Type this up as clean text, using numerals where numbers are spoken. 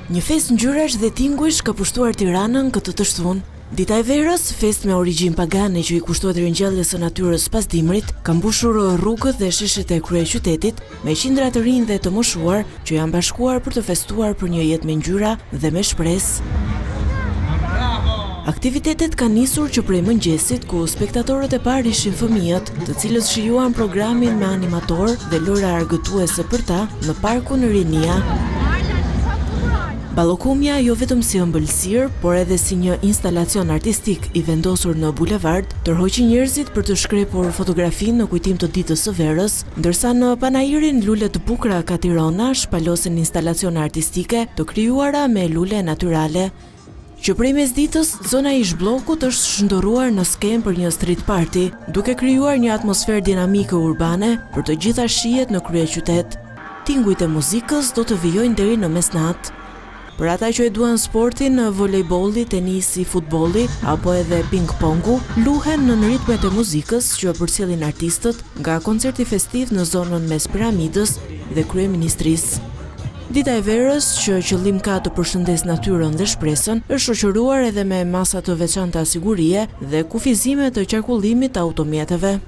Një festë ngjyrash dhe tinguish ka pushtuar Tiranën këtë të shtunë. Dita e verës, festë me origjinë pagane që i kushtohet ringjalljes së natyrës pas dimrit, ka mbushur rrugët dhe sheshet e kryeqytetit me qindra të rinj dhe të moshuar që janë bashkuar për të festuar për një jetë me ngjyra dhe me shpresë. Aktivitetet kanë nisur që prej mëngjesit, ku spektatorët e parë ishin fëmijët, të cilët shijuan programin me animator dhe lojra argëtuese për ta në parkun Rinia. Ballokumja jo vetëm si ëmbëlsirë, por edhe si një instalacion artistik i vendosur në bulevard, tërhoqi njerëzit për të shkrepur fotografinë në kujtim të ditës së verës, ndërsa në panairin Lule të bukura ka Tirana shpalosen instalacione artistike të krijuara me lule natyrale. Që prej mesditës, zona ish bllokut është shndërruar në skemë për një street party, duke krijuar një atmosferë dinamike urbane për të gjitha shijet në kryeqytet. Tingujt e muzikës do të vijojnë deri në mesnatë. Për ata që e duan sportin, volejbolli, tenisi, futbolli apo edhe ping-pongu, luhen në ritmet e muzikës që përcjellin artistët nga koncerti festiv në zonën mes piramidës dhe kryeministrisë. Dita e verës, që qëllim ka të përshëndes natyrën dhe shpresën, është shoqëruar edhe me masa të veçanta sigurie dhe kufizime të qarkullimit të automjeteve.